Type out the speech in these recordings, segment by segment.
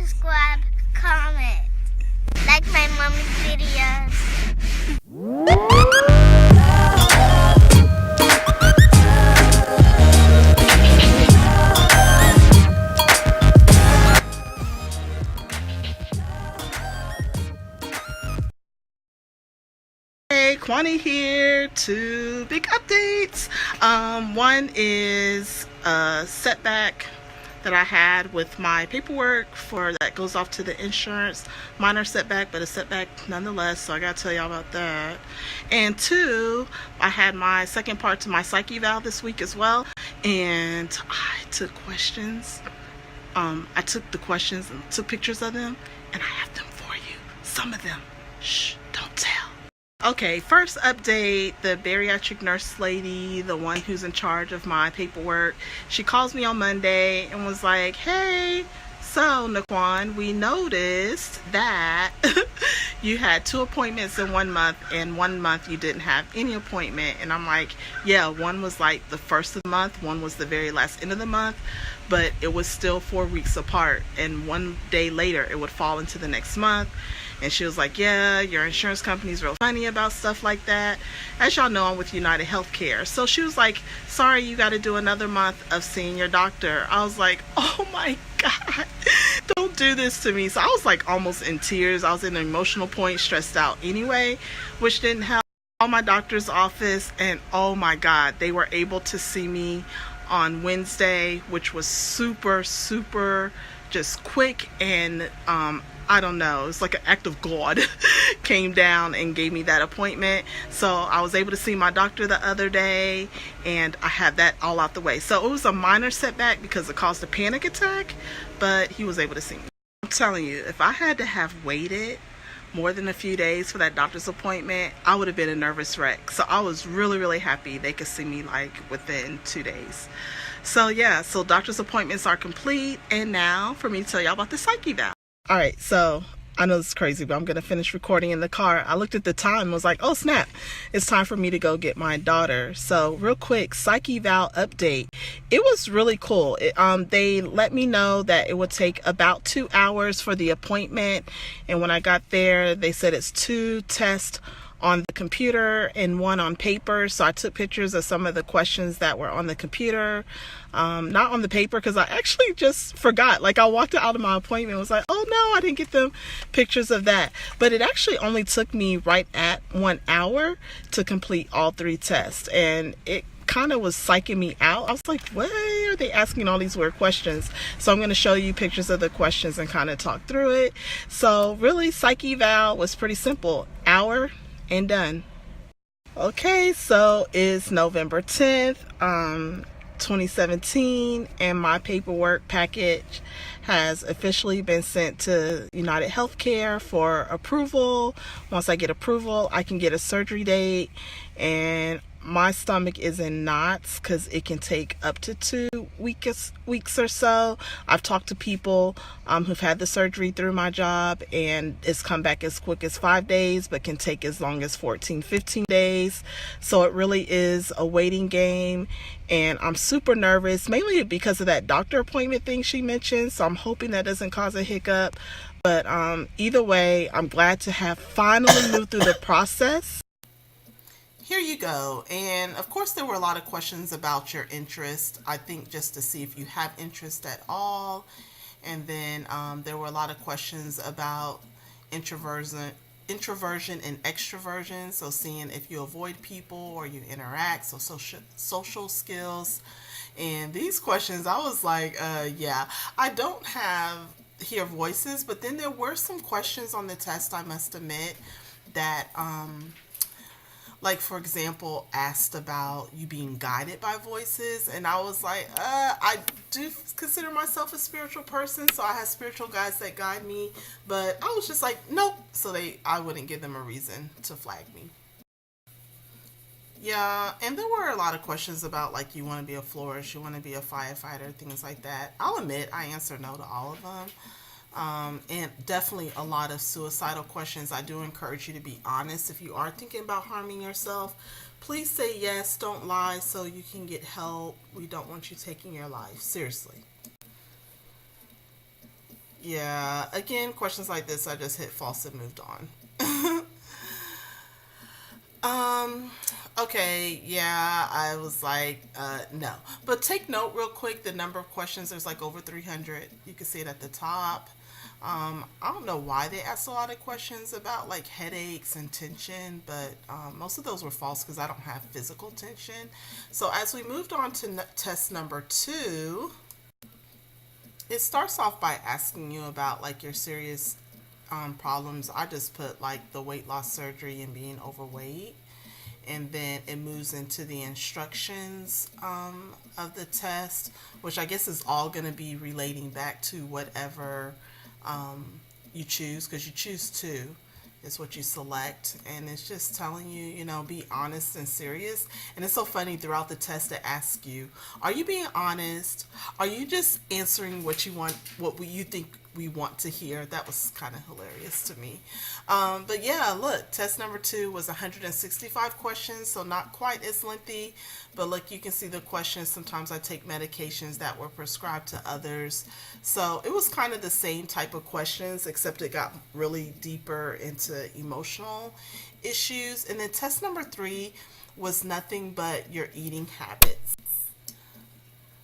subscribe, comment, like my mommy's videos. Hey, Kwani here. Two big updates. One is a setback that I had with my paperwork for that goes off to the insurance. Minor setback, but a setback nonetheless, so I gotta tell y'all about that. And two, I had my second part to my Psych eval this week as well, and I took questions. I took the questions and took pictures of them, and I have them for you. Some of them. Shh, don't tell. Okay, first update, the bariatric nurse lady, the one who's in charge of my paperwork, she calls me on Monday and was like, hey, so Naquan, we noticed that you had 2 appointments in 1 month, and 1 month you didn't have any appointment. And I'm like, yeah, one was like the first of the month, one was the very last end of the month, but it was still 4 weeks apart, and 1 day later it would fall into the next month. And she was like, yeah, your insurance company's real funny about stuff like that. As y'all know, I'm with United Healthcare. So she was like, sorry, you got to do another month of seeing your doctor. I was like, oh my God, don't do this to me. So I was like almost in tears. I was in an emotional point, stressed out anyway, which didn't help. All my doctor's office, and oh my God, they were able to see me on Wednesday, which was super just quick, and I don't know, it's like an act of God came down and gave me that appointment. So I was able to see my doctor the other day, and I had that all out the way. So it was a minor setback because it caused a panic attack, but he was able to see me. I'm telling you, if I had to have waited more than a few days for that doctor's appointment, I would have been a nervous wreck. So I was really happy they could see me like within 2 days. So yeah, so doctor's appointments are complete, and now for me to tell y'all about the Psyche eval. All right, so I know this is crazy, but I'm going to finish recording in the car. I looked at the time and was like, oh snap, it's time for me to go get my daughter. So real quick, Psych eval update. It was really cool. They let me know that it would take about 2 hours for the appointment. And when I got there, they said it's 2 tests on the computer and 1 on paper. So I took pictures of some of the questions that were on the computer, not on the paper, because I actually just forgot. Like, I walked out of my appointment and was like, oh no, I didn't get them pictures of that. But it actually only took me right at 1 hour to complete all 3 tests, and it kind of was psyching me out. I was like, why are they asking all these weird questions? So I'm going to show you pictures of the questions and kind of talk through it. So really, Psych eval was pretty simple. Hour and done. Okay, so it's November 10th, 2017, and my paperwork package has officially been sent to United Healthcare for approval. Once I get approval, I can get a surgery date, and my stomach is in knots because it can take up to 2 weeks or so. I've talked to people who've had the surgery through my job, and it's come back as quick as 5 days, but can take as long as 14-15 days. So it really is a waiting game, and I'm super nervous, mainly because of that doctor appointment thing she mentioned. So I'm hoping that doesn't cause a hiccup. But either way, I'm glad to have finally moved through the process. Here you go. And of course, there were a lot of questions about your interest. I think just to see if you have interest at all. And then there were a lot of questions about introversion and extroversion. So seeing if you avoid people or you interact. So social skills. And these questions, I was like, yeah, I don't hear voices. But then there were some questions on the test, I must admit, that like, for example, asked about you being guided by voices, and I was like, I do consider myself a spiritual person, so I have spiritual guides that guide me, but I was just like, nope, so I wouldn't give them a reason to flag me. Yeah, and there were a lot of questions about, like, you want to be a florist, you want to be a firefighter, things like that. I'll admit, I answered no to all of them. And definitely a lot of suicidal questions. I do encourage you to be honest. If you are thinking about harming yourself, please say yes, don't lie, so you can get help. We don't want you taking your life. Seriously. Yeah, again, questions like this, I just hit false and moved on. Um, okay, yeah, I was like, no. But take note real quick, the number of questions, there's like over 300. You can see it at the top. I don't know why they asked a lot of questions about like headaches and tension, but most of those were false because I don't have physical tension. So as we moved on to test number 2, it starts off by asking you about like your serious problems. I just put like the weight loss surgery and being overweight. And then it moves into the instructions of the test, which I guess is all going to be relating back to whatever you choose, because you choose 2 is what you select, and it's just telling you, you know, be honest and serious. And it's so funny, throughout the test to ask you, are you being honest? Are you just answering what you want, what you think we want to hear? That was kind of hilarious to me. But yeah, look, test number 2 was 165 questions, so not quite as lengthy, but look, you can see the questions. Sometimes I take medications that were prescribed to others, so it was kind of the same type of questions, except it got really deeper into emotional issues. And then test number 3 was nothing but your eating habits.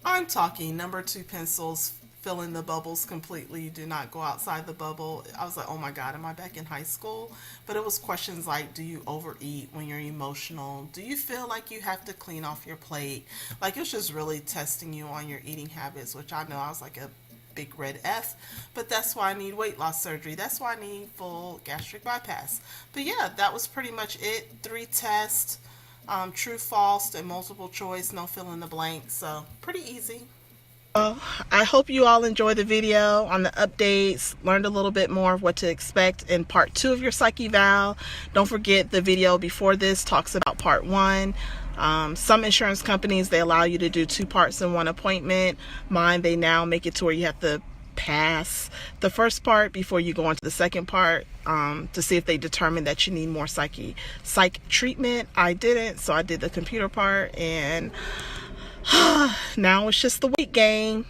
I'm talking number 2 pencils, fill in the bubbles completely. Do not go outside the bubble. I was like, oh my God, am I back in high school? But it was questions like, do you overeat when you're emotional? Do you feel like you have to clean off your plate? Like, it was just really testing you on your eating habits, which I know I was like a big red F, but that's why I need weight loss surgery. That's why I need full gastric bypass. But yeah, that was pretty much it. 3 tests, true, false, and multiple choice, no fill in the blank. So pretty easy. I hope you all enjoyed the video on the updates, learned a little bit more of what to expect in part 2 of your psych eval. Don't forget, the video before this talks about part 1. Some insurance companies, they allow you to do 2 parts in 1 appointment. Mine, they now make it to where you have to pass the first part before you go on to the second part, to see if they determine that you need more psych treatment. I didn't, so I did the computer part, and now it's just the weight gain.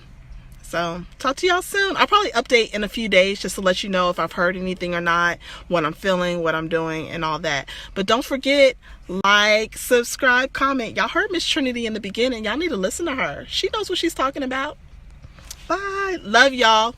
So talk to y'all soon. I'll probably update in a few days just to let you know if I've heard anything or not, what I'm feeling, what I'm doing, and all that. But don't forget, like, subscribe, comment. Y'all heard Miss Trinity in the beginning. Y'all need to listen to her. She knows what she's talking about. Bye. Love y'all.